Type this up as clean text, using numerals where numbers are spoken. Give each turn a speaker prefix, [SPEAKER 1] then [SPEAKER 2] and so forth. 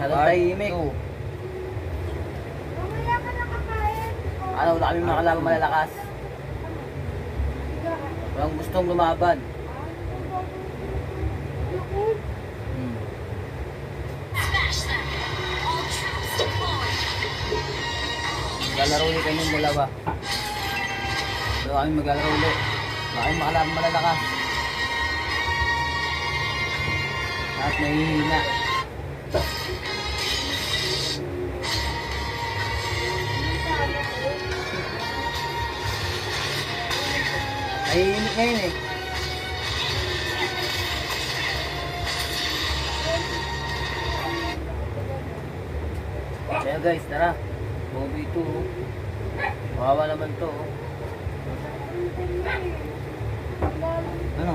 [SPEAKER 1] Masyadong tahimik.
[SPEAKER 2] Mamaya ka nakakain.
[SPEAKER 1] Ano, wala kami mga kalaban malalakas. Walang gustong lumaban. Hmm. Maglalaro ulit kami yung dalawa. Pero kami maglalaro ulit. Wala kami mga kalaban malalakas. At nahihina. Nahihimik ngayon eh. Kaya guys, tara. Movie 2. Kawawa naman to. Ano?